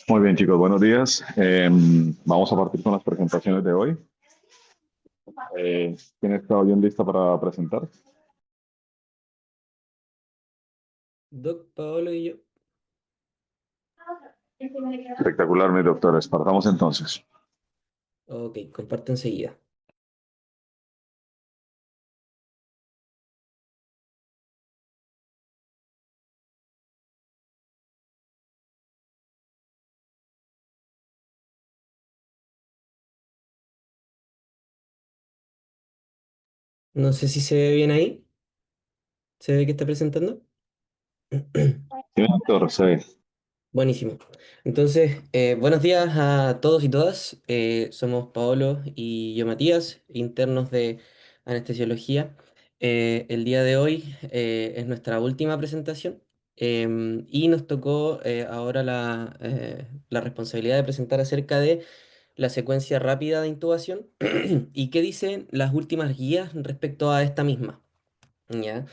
Muy bien, chicos, buenos días. Vamos a partir con las presentaciones de hoy. ¿Quién está bien lista para presentar? Doc, Paolo y yo. Espectacular, mis doctores. Partamos entonces. Ok, comparto enseguida. No sé si se ve bien ahí. ¿Se ve que está presentando? Sí, doctor, sí. Buenísimo. Entonces, buenos días a todos y todas. Somos Paolo y yo, Matías, internos de anestesiología. El día de hoy es nuestra última presentación y nos tocó ahora la responsabilidad de presentar acerca de la secuencia rápida de intubación y qué dicen las últimas guías respecto a esta misma. ¿Ya?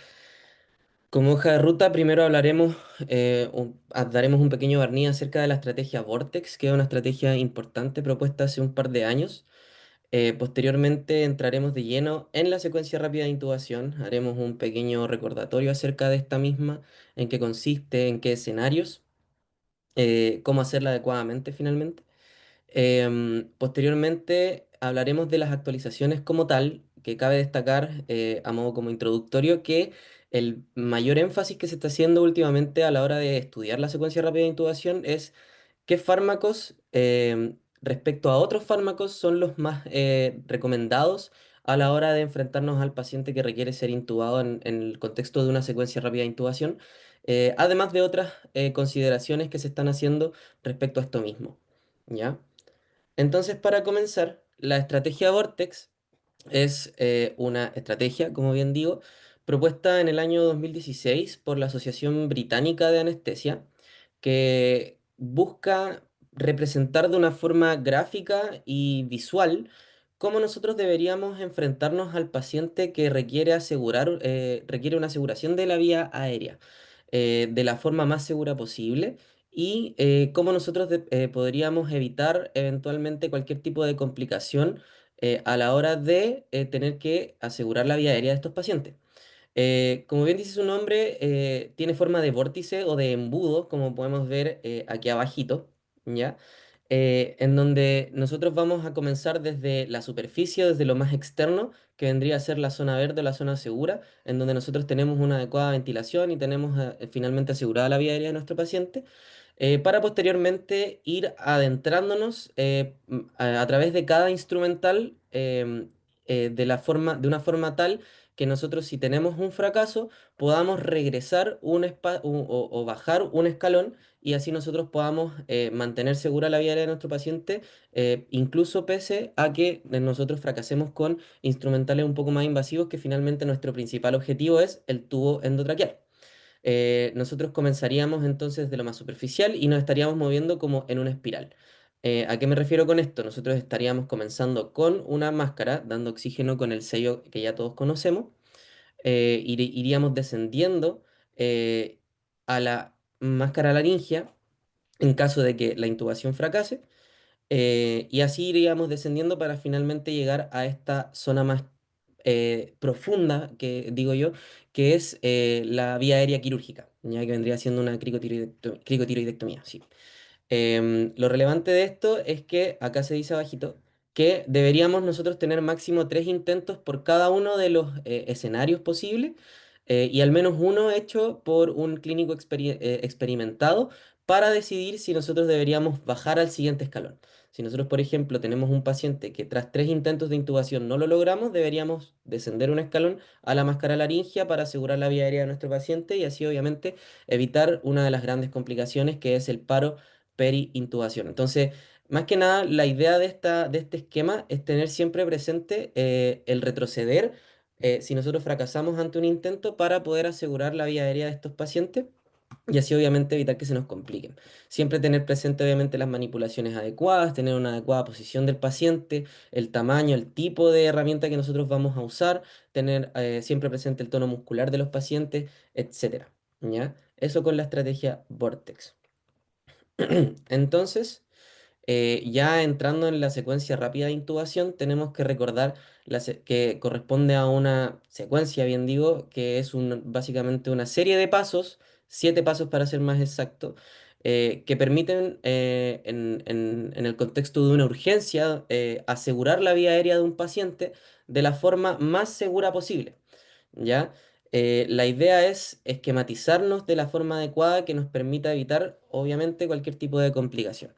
Como hoja de ruta, primero hablaremos, daremos un pequeño barniz acerca de la estrategia Vortex, que es una estrategia importante propuesta hace un par de años. Posteriormente entraremos de lleno en la secuencia rápida de intubación, haremos un pequeño recordatorio acerca de esta misma, en qué consiste, en qué escenarios, cómo hacerla adecuadamente finalmente. Posteriormente hablaremos de las actualizaciones como tal, que cabe destacar a modo como introductorio que el mayor énfasis que se está haciendo últimamente a la hora de estudiar la secuencia rápida de intubación es qué fármacos respecto a otros fármacos son los más recomendados a la hora de enfrentarnos al paciente que requiere ser intubado en el contexto de una secuencia rápida de intubación, además de otras consideraciones que se están haciendo respecto a esto mismo. ¿Ya? Entonces, para comenzar, la estrategia Vortex es una estrategia, como bien digo, propuesta en el año 2016 por la Asociación Británica de Anestesia, que busca representar de una forma gráfica y visual cómo nosotros deberíamos enfrentarnos al paciente que requiere una aseguración de la vía aérea de la forma más segura posible y cómo nosotros podríamos evitar eventualmente cualquier tipo de complicación a la hora de tener que asegurar la vía aérea de estos pacientes. Como bien dice su nombre, tiene forma de vórtice o de embudo, como podemos ver aquí abajito, ¿ya? En donde nosotros vamos a comenzar desde la superficie, desde lo más externo, que vendría a ser la zona verde o la zona segura, en donde nosotros tenemos una adecuada ventilación y tenemos finalmente asegurada la vía aérea de nuestro paciente, para posteriormente ir adentrándonos a través de cada instrumental de una forma tal que nosotros si tenemos un fracaso podamos regresar o bajar un escalón y así nosotros podamos mantener segura la vida de nuestro paciente, incluso pese a que nosotros fracasemos con instrumentales un poco más invasivos, que finalmente nuestro principal objetivo es el tubo endotraqueal. Nosotros comenzaríamos entonces de lo más superficial y nos estaríamos moviendo como en una espiral. ¿A qué me refiero con esto? Nosotros estaríamos comenzando con una máscara, dando oxígeno con el sello que ya todos conocemos. Iríamos descendiendo a la máscara laringea en caso de que la intubación fracase. Y así iríamos descendiendo para finalmente llegar a esta zona más profunda, que digo yo, que es la vía aérea quirúrgica, ya que vendría siendo una cricotiroidectomía, sí. Lo relevante de esto es que acá se dice abajito que deberíamos nosotros tener máximo 3 intentos por cada uno de los escenarios posibles y al menos uno hecho por un clínico experimentado para decidir si nosotros deberíamos bajar al siguiente escalón. Si nosotros, por ejemplo, tenemos un paciente que tras 3 intentos de intubación no lo logramos, deberíamos descender un escalón a la máscara laringea para asegurar la vía aérea de nuestro paciente y así obviamente evitar una de las grandes complicaciones que es el paro peri-intubación. Entonces, más que nada, la idea de este esquema es tener siempre presente el retroceder si nosotros fracasamos ante un intento para poder asegurar la vía aérea de estos pacientes y así obviamente evitar que se nos compliquen. Siempre tener presente obviamente las manipulaciones adecuadas, tener una adecuada posición del paciente, el tamaño, el tipo de herramienta que nosotros vamos a usar, tener siempre presente el tono muscular de los pacientes, etcétera. ¿Ya? Eso con la estrategia Vortex. Entonces, ya entrando en la secuencia rápida de intubación, tenemos que recordar que corresponde a una secuencia, bien digo, que es básicamente una serie de pasos, 7 pasos para ser más exacto, que permiten, en el contexto de una urgencia, asegurar la vía aérea de un paciente de la forma más segura posible. ¿Ya? La idea es esquematizarnos de la forma adecuada que nos permita evitar, obviamente, cualquier tipo de complicación.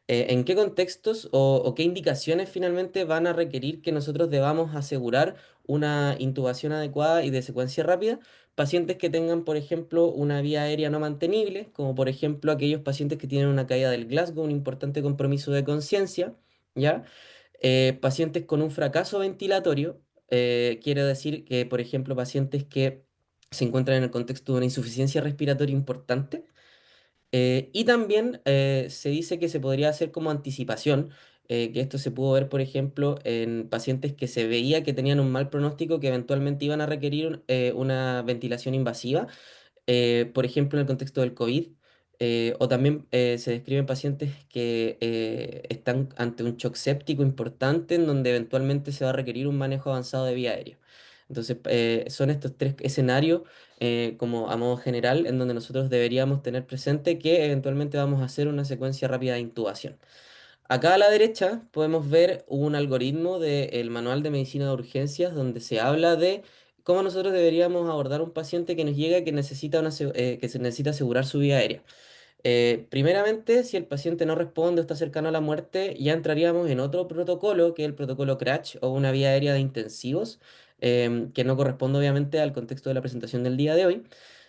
¿En qué contextos o qué indicaciones finalmente van a requerir que nosotros debamos asegurar una intubación adecuada y de secuencia rápida? Pacientes que tengan, por ejemplo, una vía aérea no mantenible, como por ejemplo aquellos pacientes que tienen una caída del Glasgow, un importante compromiso de conciencia, ¿ya? Pacientes con un fracaso ventilatorio, quiere decir que, por ejemplo, pacientes que se encuentran en el contexto de una insuficiencia respiratoria importante, y también se dice que se podría hacer como anticipación, que esto se pudo ver, por ejemplo, en pacientes que se veía que tenían un mal pronóstico, que eventualmente iban a requerir una ventilación invasiva, por ejemplo, en el contexto del COVID, o también se describen pacientes que están ante un shock séptico importante en donde eventualmente se va a requerir un manejo avanzado de vía aérea. Entonces, son estos 3 escenarios, como a modo general, en donde nosotros deberíamos tener presente que eventualmente vamos a hacer una secuencia rápida de intubación. Acá a la derecha podemos ver un algoritmo del Manual de Medicina de Urgencias donde se habla de cómo nosotros deberíamos abordar un paciente que nos llega que necesita que se necesita asegurar su vía aérea. Primeramente, si el paciente no responde o está cercano a la muerte, ya entraríamos en otro protocolo, que es el protocolo CRASH o una vía aérea de intensivos, que no corresponde obviamente al contexto de la presentación del día de hoy.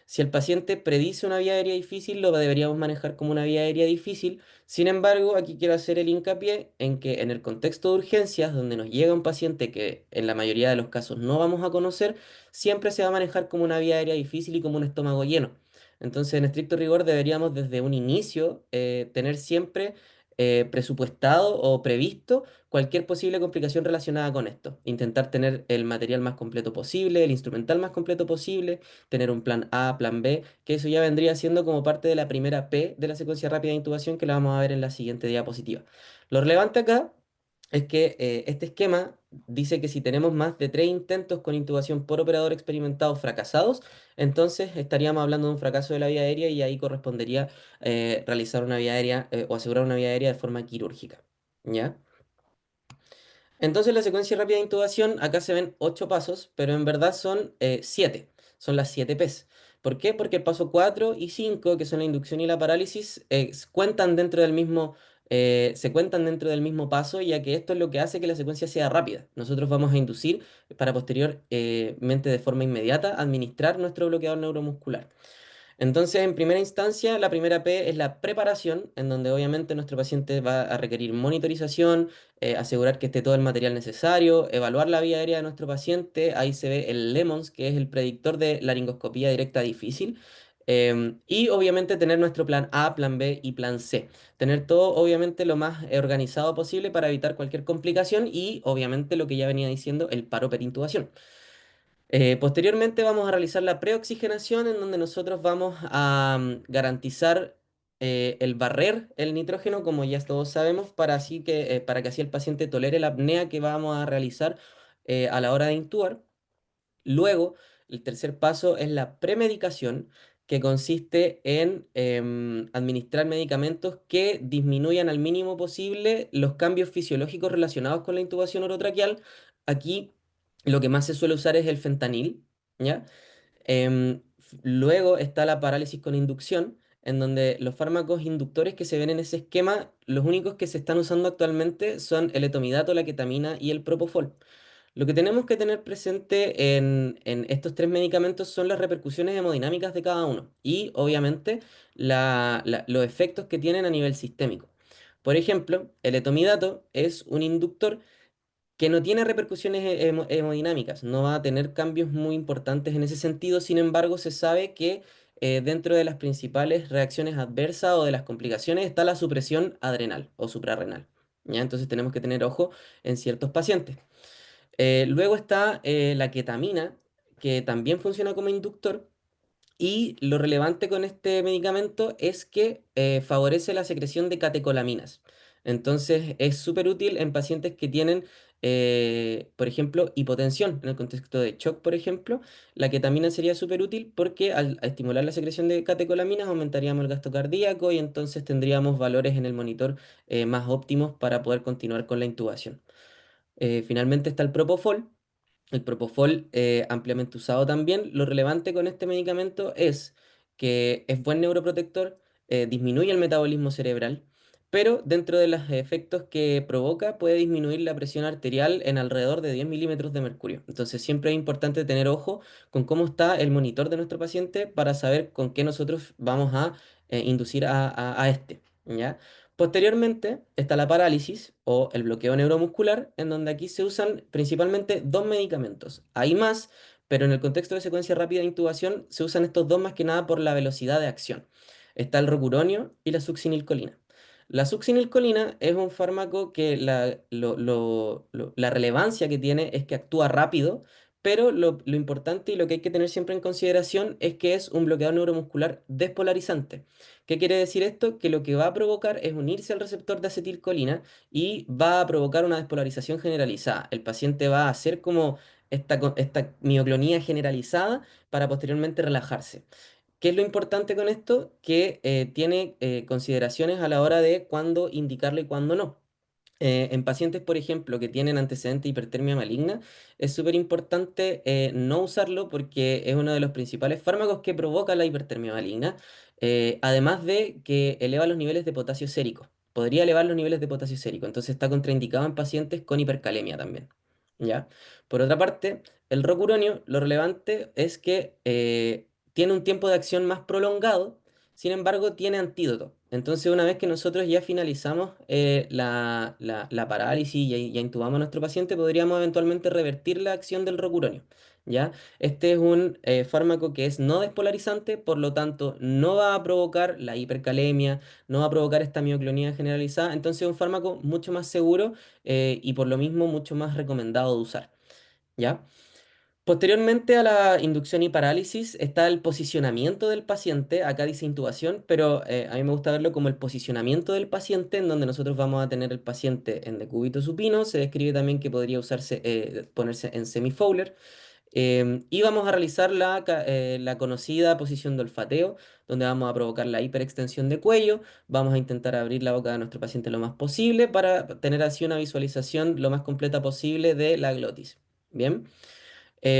Si el paciente predice una vía aérea difícil, lo deberíamos manejar como una vía aérea difícil. Sin embargo, aquí quiero hacer el hincapié en que en el contexto de urgencias, donde nos llega un paciente que en la mayoría de los casos no vamos a conocer, siempre se va a manejar como una vía aérea difícil y como un estómago lleno. Entonces, en estricto rigor, deberíamos desde un inicio tener siempre presupuestado o previsto cualquier posible complicación relacionada con esto. Intentar tener el material más completo posible, el instrumental más completo posible, tener un plan A, plan B, que eso ya vendría siendo como parte de la primera P de la secuencia rápida de intubación que la vamos a ver en la siguiente diapositiva. Lo relevante acá es que este esquema dice que si tenemos más de 3 intentos con intubación por operador experimentado fracasados, entonces estaríamos hablando de un fracaso de la vía aérea y ahí correspondería realizar una vía aérea o asegurar una vía aérea de forma quirúrgica. ¿Ya? Entonces la secuencia rápida de intubación, acá se ven 8 pasos, pero en verdad son 7. Son las 7 Ps. ¿Por qué? Porque el paso 4 y 5, que son la inducción y la parálisis, se cuentan dentro del mismo paso, ya que esto es lo que hace que la secuencia sea rápida. Nosotros vamos a inducir para posteriormente, de forma inmediata, administrar nuestro bloqueador neuromuscular. Entonces, en primera instancia, la primera P es la preparación, en donde obviamente nuestro paciente va a requerir monitorización, asegurar que esté todo el material necesario, evaluar la vía aérea de nuestro paciente. Ahí se ve el LEMONS, que es el predictor de laringoscopía directa difícil. Y obviamente tener nuestro plan A, plan B y plan C. Tener todo obviamente lo más organizado posible para evitar cualquier complicación y obviamente lo que ya venía diciendo, el paro perintubación. Posteriormente vamos a realizar la preoxigenación en donde nosotros vamos a garantizar el barrer el nitrógeno, como ya todos sabemos, para que así el paciente tolere la apnea que vamos a realizar a la hora de intubar. Luego, el tercer paso es la premedicación, que consiste en administrar medicamentos que disminuyan al mínimo posible los cambios fisiológicos relacionados con la intubación orotraqueal. Aquí lo que más se suele usar es el fentanil, ¿ya? Luego está la parálisis con inducción, en donde los fármacos inductores que se ven en ese esquema, los únicos que se están usando actualmente son el etomidato, la ketamina y el propofol. Lo que tenemos que tener presente en estos 3 medicamentos son las repercusiones hemodinámicas de cada uno y obviamente los efectos que tienen a nivel sistémico. Por ejemplo, el etomidato es un inductor que no tiene repercusiones hemodinámicas, no va a tener cambios muy importantes en ese sentido. Sin embargo, se sabe que dentro de las principales reacciones adversas o de las complicaciones está la supresión adrenal o suprarrenal, ¿ya? Entonces tenemos que tener ojo en ciertos pacientes. Luego está la ketamina, que también funciona como inductor, Y lo relevante con este medicamento es que favorece la secreción de catecolaminas. Entonces es súper útil en pacientes que tienen, por ejemplo, hipotensión. En el contexto de shock, por ejemplo, la ketamina sería súper útil porque al estimular la secreción de catecolaminas aumentaríamos el gasto cardíaco y entonces tendríamos valores en el monitor más óptimos para poder continuar con la intubación. Finalmente está el propofol. El propofol, ampliamente usado también. Lo relevante con este medicamento es que es buen neuroprotector, disminuye el metabolismo cerebral, pero dentro de los efectos que provoca puede disminuir la presión arterial en alrededor de 10 milímetros de mercurio. Entonces siempre es importante tener ojo con cómo está el monitor de nuestro paciente para saber con qué nosotros vamos a inducir a este. ¿Ya? Posteriormente está la parálisis o el bloqueo neuromuscular, en donde aquí se usan principalmente dos medicamentos. Hay más, pero en el contexto de secuencia rápida de intubación se usan estos dos más que nada por la velocidad de acción. Está el rocuronio y la succinilcolina. La succinilcolina es un fármaco que la relevancia que tiene es que actúa rápido, pero lo importante y lo que hay que tener siempre en consideración es que es un bloqueador neuromuscular despolarizante. ¿Qué quiere decir esto? Que lo que va a provocar es unirse al receptor de acetilcolina y va a provocar una despolarización generalizada. El paciente va a hacer como esta mioclonía generalizada para posteriormente relajarse. ¿Qué es lo importante con esto? Que tiene consideraciones a la hora de cuándo indicarle y cuándo no. En pacientes, por ejemplo, que tienen antecedente de hipertermia maligna, es súper importante no usarlo porque es uno de los principales fármacos que provoca la hipertermia maligna, además de que eleva los niveles de potasio sérico. Podría elevar los niveles de potasio sérico, entonces está contraindicado en pacientes con hipercalemia también. ¿Ya? Por otra parte, el rocuronio, lo relevante es que tiene un tiempo de acción más prolongado, sin embargo, tiene antídoto. Entonces, una vez que nosotros ya finalizamos la parálisis y ya intubamos a nuestro paciente, podríamos eventualmente revertir la acción del rocuronio. ¿Ya? Este es un fármaco que es no despolarizante, por lo tanto, no va a provocar la hipercalemia, no va a provocar esta mioclonía generalizada. Entonces, es un fármaco mucho más seguro y por lo mismo mucho más recomendado de usar. ¿Ya? Posteriormente a la inducción y parálisis está el posicionamiento del paciente. Acá dice intubación, pero a mí me gusta verlo como el posicionamiento del paciente, en donde nosotros vamos a tener el paciente en decúbito supino. Se describe también que podría usarse, ponerse en semifowler. Y vamos a realizar la conocida posición de olfateo, donde vamos a provocar la hiperextensión de cuello. Vamos a intentar abrir la boca de nuestro paciente lo más posible para tener así una visualización lo más completa posible de la glotis. Bien.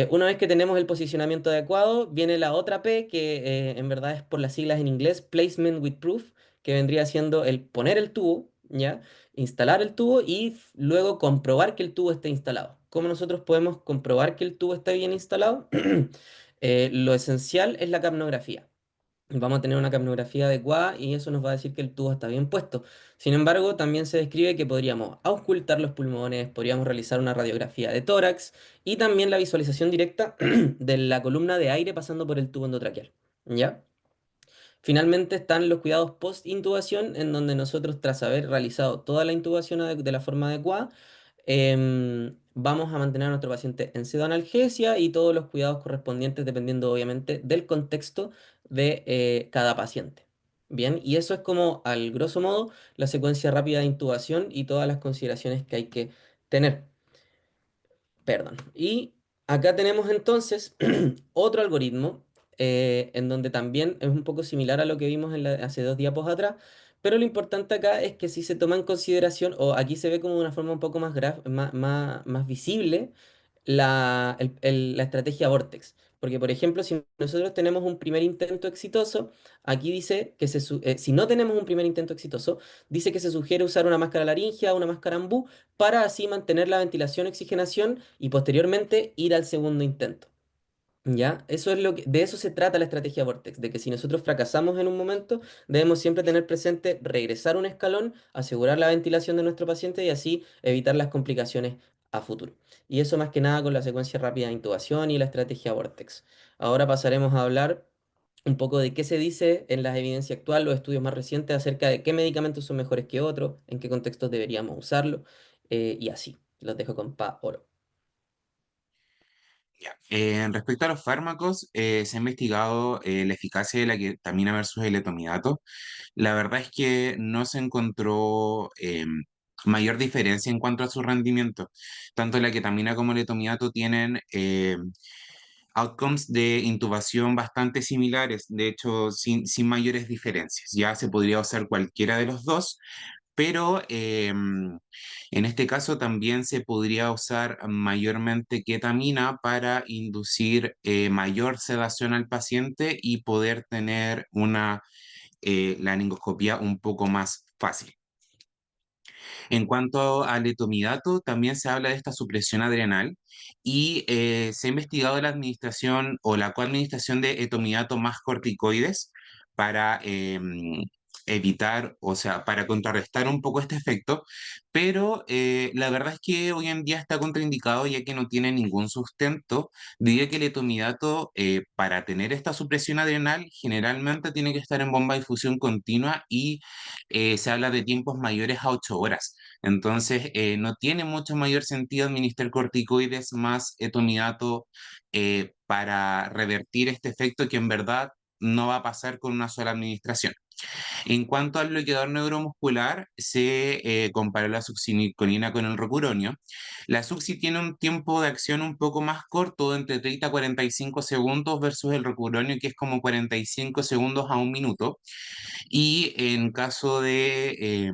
Una vez que tenemos el posicionamiento adecuado, viene la otra P, que en verdad es por las siglas en inglés, Placement with Proof, que vendría siendo el poner el tubo, ¿ya? Instalar el tubo y luego comprobar que el tubo esté instalado. ¿Cómo nosotros podemos comprobar que el tubo está bien instalado? Lo esencial es la capnografía. Vamos a tener una capnografía adecuada y eso nos va a decir que el tubo está bien puesto. Sin embargo, también se describe que podríamos auscultar los pulmones, podríamos realizar una radiografía de tórax y también la visualización directa de la columna de aire pasando por el tubo endotraqueal. ¿Ya? Finalmente están los cuidados post-intubación, en donde nosotros, tras haber realizado toda la intubación de la forma adecuada, vamos a mantener a nuestro paciente en pseudoanalgesia y todos los cuidados correspondientes dependiendo obviamente del contexto de cada paciente. Bien, y eso es como al grosso modo la secuencia rápida de intubación y todas las consideraciones que hay que tener. Perdón. Y acá tenemos entonces otro algoritmo en donde también es un poco similar a lo que vimos hace dos diapos atrás, pero lo importante acá es que si se toma en consideración, o aquí se ve como de una forma un poco más visible, la estrategia Vortex. Porque, por ejemplo, si nosotros tenemos un primer intento exitoso, aquí dice que si no tenemos un primer intento exitoso, dice que se sugiere usar una máscara laringea o una máscara ambú para así mantener la ventilación, oxigenación y posteriormente ir al segundo intento. ¿Ya? Eso es de eso se trata la estrategia Vortex, de que si nosotros fracasamos en un momento, debemos siempre tener presente regresar un escalón, asegurar la ventilación de nuestro paciente y así evitar las complicaciones a futuro. Y eso más que nada con la secuencia rápida de intubación y la estrategia Vortex. Ahora pasaremos a hablar un poco de qué se dice en la evidencia actual, los estudios más recientes acerca de qué medicamentos son mejores que otros, en qué contextos deberíamos usarlo y así. Los dejo con Pa Oro. Ya. Respecto a los fármacos, se ha investigado la eficacia de la ketamina versus el etomidato. La verdad es que no se encontró mayor diferencia en cuanto a su rendimiento. Tanto la ketamina como el etomidato tienen outcomes de intubación bastante similares, de hecho, sin mayores diferencias. Ya se podría usar cualquiera de los dos, pero en este caso también se podría usar mayormente ketamina para inducir mayor sedación al paciente y poder tener la laringoscopia un poco más fácil. En cuanto al etomidato, también se habla de esta supresión adrenal y se ha investigado la administración o la coadministración de etomidato más corticoides para evitar, o sea, para contrarrestar un poco este efecto, pero la verdad es que hoy en día está contraindicado ya que no tiene ningún sustento. Diría que el etomidato, para tener esta supresión adrenal, generalmente tiene que estar en bomba de difusión continua y se habla de tiempos mayores a 8 horas. Entonces, no tiene mucho mayor sentido administrar corticoides más etomidato para revertir este efecto que en verdad no va a pasar con una sola administración. En cuanto al bloqueador neuromuscular, se comparó la succinilcolina con el rocuronio. La succi tiene un tiempo de acción un poco más corto, entre 30 a 45 segundos, versus el rocuronio, que es como 45 segundos a un minuto. Y en caso de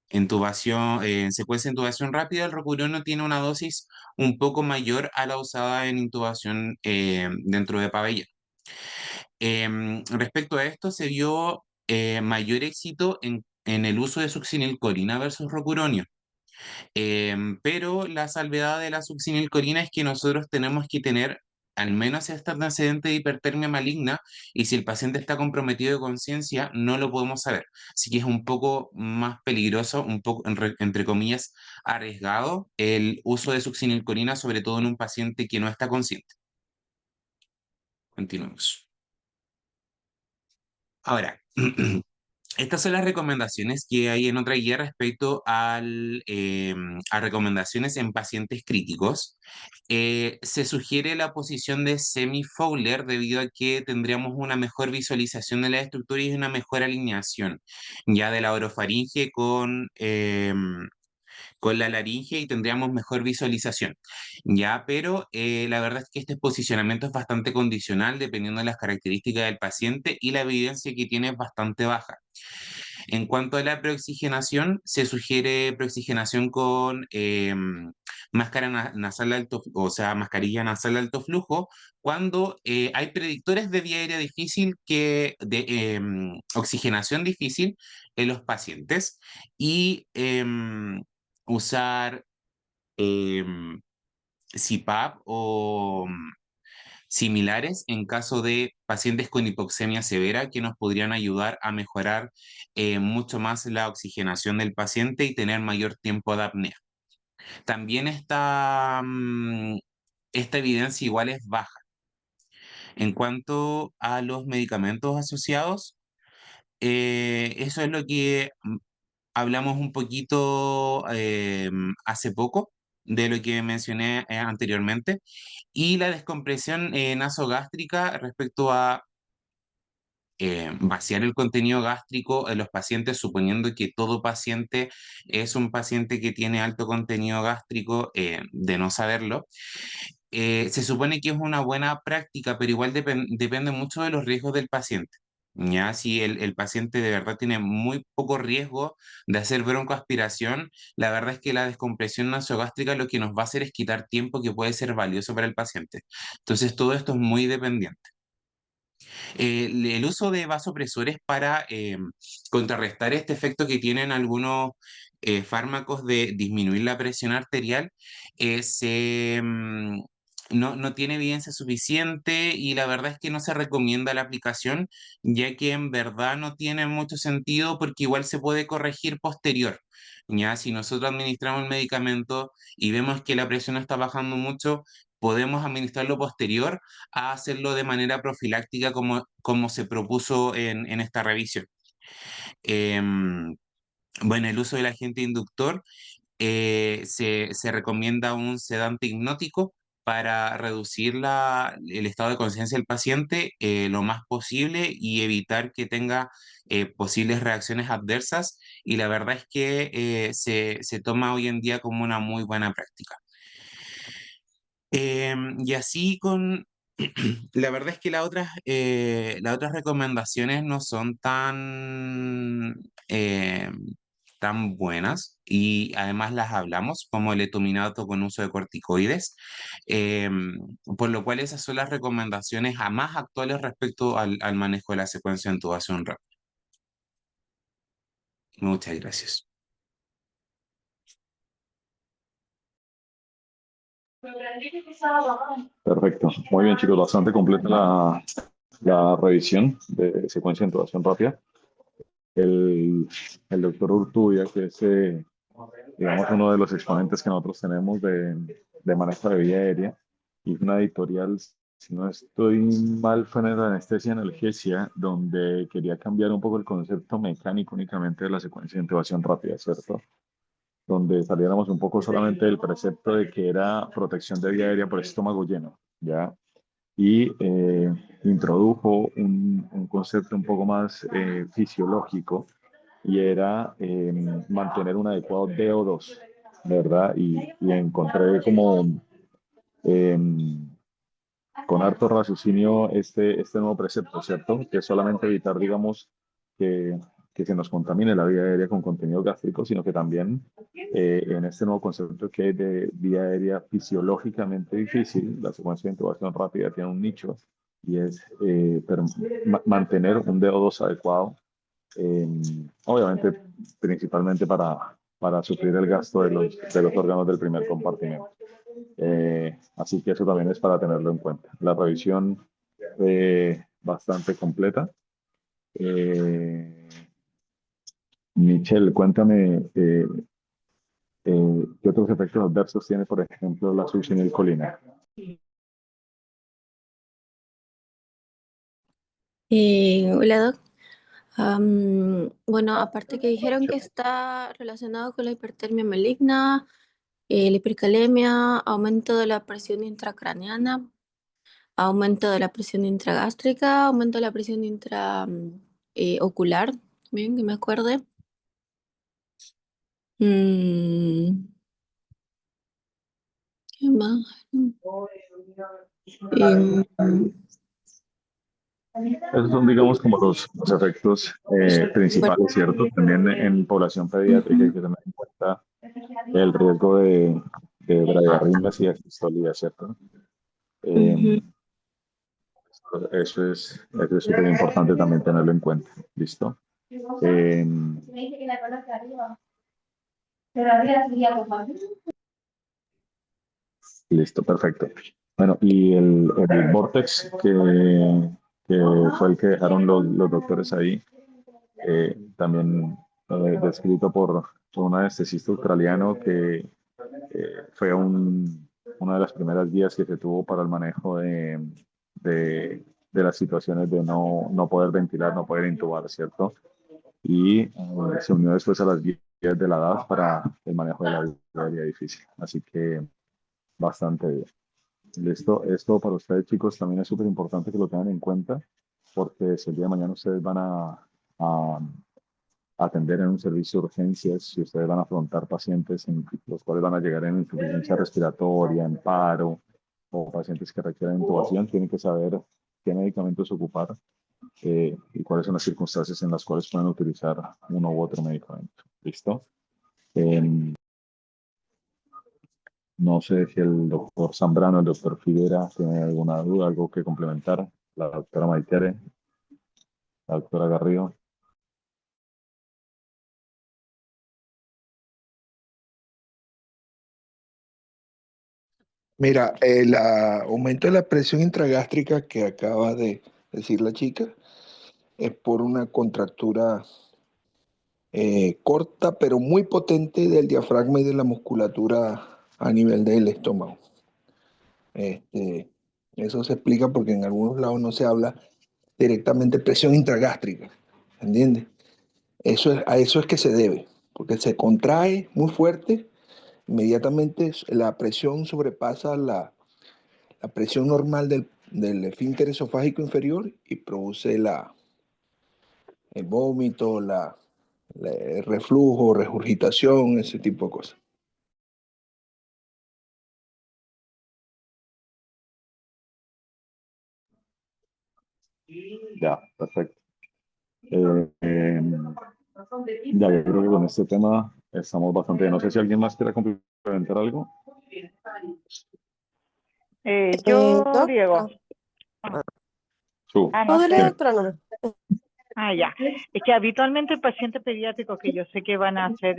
intubación, en secuencia de intubación rápida, el rocuronium tiene una dosis un poco mayor a la usada en intubación dentro de pabellón. Respecto a esto, se vio mayor éxito en el uso de succinilcolina versus rocuronio. Pero la salvedad de la succinilcolina es que nosotros tenemos que tener al menos este antecedente de hipertermia maligna y si el paciente está comprometido de conciencia, no lo podemos saber. Así que es un poco más peligroso, un poco, entre comillas, arriesgado el uso de succinilcolina, sobre todo en un paciente que no está consciente. Continuemos. Ahora, estas son las recomendaciones que hay en otra guía respecto a recomendaciones en pacientes críticos. Se sugiere la posición de semi-Fowler debido a que tendríamos una mejor visualización de la estructura y una mejor alineación ya de la orofaringe con la laringe y tendríamos mejor visualización. Ya, pero la verdad es que este posicionamiento es bastante condicional dependiendo de las características del paciente y la evidencia que tiene es bastante baja. En cuanto a la preoxigenación, se sugiere preoxigenación con máscara nasal de alto, o sea, mascarilla nasal de alto flujo, cuando hay predictores de vía aérea difícil de oxigenación difícil en los pacientes y usar em, CPAP o similares en caso de pacientes con hipoxemia severa que nos podrían ayudar a mejorar mucho más la oxigenación del paciente y tener mayor tiempo de apnea. También esta evidencia igual es baja. En cuanto a los medicamentos asociados, eso es lo que hablamos un poquito hace poco de lo que mencioné anteriormente y la descompresión nasogástrica respecto a vaciar el contenido gástrico en los pacientes, suponiendo que todo paciente es un paciente que tiene alto contenido gástrico, de no saberlo. Se supone que es una buena práctica, pero igual depende mucho de los riesgos del paciente. Ya, si el paciente de verdad tiene muy poco riesgo de hacer broncoaspiración, la verdad es que la descompresión nasogástrica lo que nos va a hacer es quitar tiempo que puede ser valioso para el paciente. Entonces, todo esto es muy dependiente. El uso de vasopresores para contrarrestar este efecto que tienen algunos fármacos de disminuir la presión arterial no tiene evidencia suficiente y la verdad es que no se recomienda la aplicación, ya que en verdad no tiene mucho sentido porque igual se puede corregir posterior. Ya, si nosotros administramos el medicamento y vemos que la presión está bajando mucho, podemos administrarlo posterior a hacerlo de manera profiláctica como se propuso en esta revisión. Em, bueno, el uso del agente inductor, se recomienda un sedante hipnótico para reducir el estado de conciencia del paciente lo más posible y evitar que tenga posibles reacciones adversas. Y la verdad es que se toma hoy en día como una muy buena práctica. Y así con, la verdad es que las otras recomendaciones no son tan buenas y además las hablamos, como el etuminato con uso de corticoides, por lo cual esas son las recomendaciones a más actuales respecto al manejo de la secuencia de intubación rápida. Muchas gracias. Perfecto. Muy bien, chicos. Bastante completa la revisión de secuencia de intubación rápida. El, el doctor Urtubia, que es, digamos, uno de los exponentes que nosotros tenemos de manejo de vía aérea, y una editorial, si no estoy mal, fue en la anestesia y analgesia, donde quería cambiar un poco el concepto mecánico únicamente de la secuencia de intubación rápida, ¿cierto? Donde saliéramos un poco solamente del precepto de que era protección de vía aérea por estómago lleno, ¿ya? Y introdujo un concepto un poco más fisiológico y era mantener un adecuado DO2, ¿verdad? Y encontré como eh, con harto raciocinio este nuevo precepto, ¿cierto? Que es solamente evitar, digamos, que se nos contamine la vía aérea con contenido gástrico, sino que también en este nuevo concepto que hay de vía aérea fisiológicamente difícil, la secuencia de intubación rápida tiene un nicho y es mantener un DO2 adecuado, eh, obviamente principalmente para suplir el gasto de los órganos del primer compartimento. Así que eso también es para tenerlo en cuenta. La revisión bastante completa. Eh, Michelle, cuéntame qué otros efectos adversos tiene, por ejemplo, la succinilcolina. Hola, Doc. Bueno, aparte que dijeron que está relacionado con la hipertermia maligna, la hipercalemia, aumento de la presión intracraneana, aumento de la presión intragástrica, aumento de la presión ocular, bien que me acuerde. Mm, ¿Qué más? Em, Esos son, digamos, como los efectos bueno, principales, ¿cierto? También en población pediátrica hay ujú, que tener en cuenta el riesgo de bradiarritmias y asistolia, ¿cierto? Eh, ujú. eso es súper importante también tenerlo en cuenta. ¿Listo? Eh, Listo, perfecto. Bueno, y el Vortex que fue el que dejaron los doctores ahí, también descrito por un anestesista australiano que fue una de las primeras guías que se tuvo para el manejo de las situaciones de no poder ventilar, no poder intubar, ¿cierto? Y se unió después a las guías de la DAF para el manejo de la vida difícil. Así que bastante bien. Listo, esto para ustedes, chicos, también es súper importante que lo tengan en cuenta, porque si el día de mañana ustedes van a atender en un servicio de urgencias, si ustedes van a afrontar pacientes en los cuales van a llegar en insuficiencia respiratoria, en paro, o pacientes que requieren intubación, tienen que saber qué medicamentos ocupar y cuáles son las circunstancias en las cuales pueden utilizar uno u otro medicamento. ¿Listo? Eh, no sé si el doctor Zambrano, el doctor Figuera tiene alguna duda, algo que complementar. La doctora Maitere, la doctora Garrido. Mira, el aumento de la presión intragástrica que acaba de decir la chica es por una contractura corta pero muy potente del diafragma y de la musculatura a nivel del estómago. Este, Eso se explica porque en algunos lados no se habla directamente de presión intragástrica, ¿entiendes? A eso es que se debe, porque se contrae muy fuerte, inmediatamente la presión sobrepasa la presión normal del esfínter esofágico inferior y produce el vómito, el reflujo, regurgitación, ese tipo de cosas. Ya, perfecto. Ya, yo creo que con este tema estamos bastante bien. No sé si alguien más quiere complementar algo. Yo, ¿No? Diego. Su, No Dile, sé. doctora, no. Ya. Es que habitualmente el paciente pediátrico que yo sé que van a hacer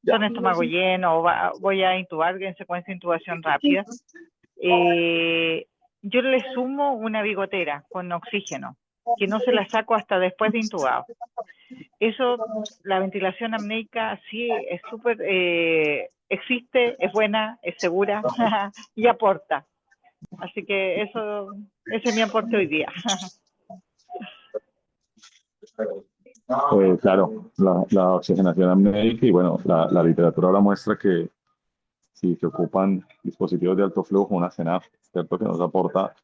son estómago lleno o voy a intubar en secuencia de intubación rápida, yo le sumo una bigotera con oxígeno, que no se la saco hasta después de intubado. Eso, la ventilación apneica sí es súper, existe, es buena, es segura y aporta. Así que ese es mi aporte hoy día. claro, la oxigenación apneica y bueno, la literatura ahora muestra que si se ocupan dispositivos de alto flujo, una CENAF, ¿cierto? Que nos aporta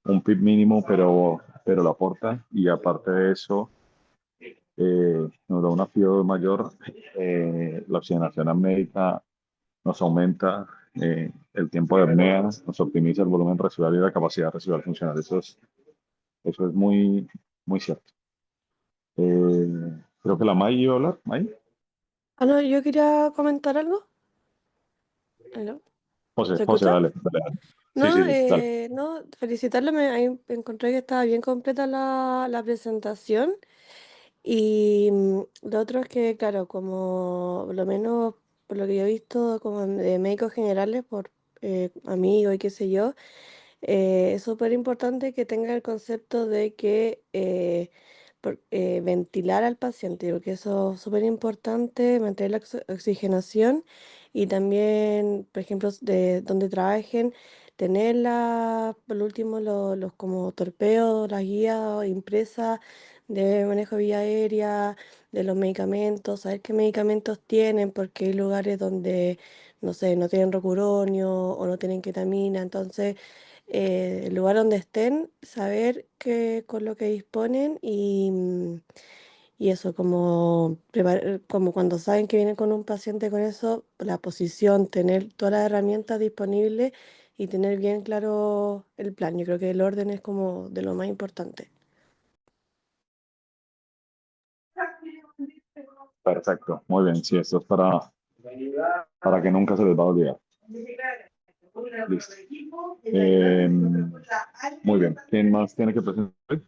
un PIB mínimo, pero lo aporta y aparte de eso nos da una FIO mayor, la oxigenación apneica nos aumenta el tiempo de apnea, nos optimiza el volumen residual y la capacidad residual funcional. Eso es muy, muy cierto. Creo que la May iba a hablar. May. No, yo quería comentar algo. ¿Aló? José, ¿Se José, escucha? dale, dale, dale. Sí, No, sí, sí, dale. no, felicitarle, ahí encontré que estaba bien completa la presentación. Y lo otro es que, claro, como por lo menos por lo que yo he visto como de médicos generales, por amigos y qué sé yo, es súper importante que tenga el concepto de que ventilar al paciente, porque eso es súper importante, mantener la oxigenación y también, por ejemplo, de donde trabajen, tener por último los como torpedos, las guías impresas de manejo de vía aérea, de los medicamentos, saber qué medicamentos tienen, porque hay lugares donde, no sé, no tienen rocuronio o no tienen ketamina, entonces el lugar donde estén, saber con lo que disponen y eso, como cuando saben que vienen con un paciente con eso, la posición, tener todas las herramientas disponibles y tener bien claro el plan. Yo creo que el orden es como de lo más importante. Perfecto, muy bien. Sí, esto es para que nunca se les va a olvidar. Listo. Muy bien. ¿Quién más tiene que presentar?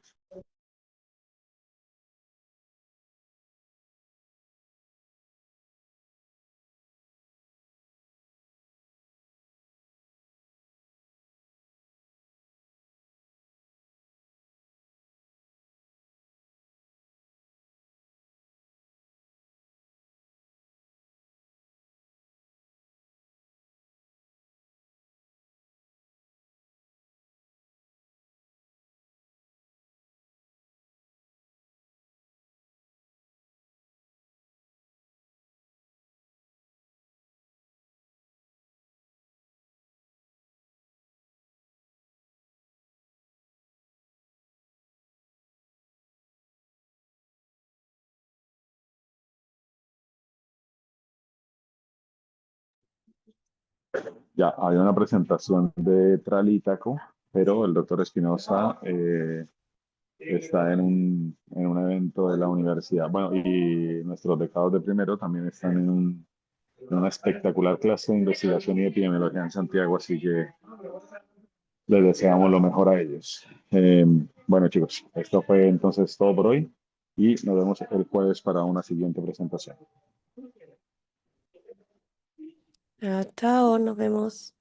Ya, había una presentación de Tralítaco, pero el doctor Espinosa está en un evento de la universidad. Bueno, y nuestros becados de primero también están en una espectacular clase de investigación y epidemiología en Santiago, así que les deseamos lo mejor a ellos. Bueno, chicos, esto fue entonces todo por hoy y nos vemos el jueves para una siguiente presentación. Chao, nos vemos.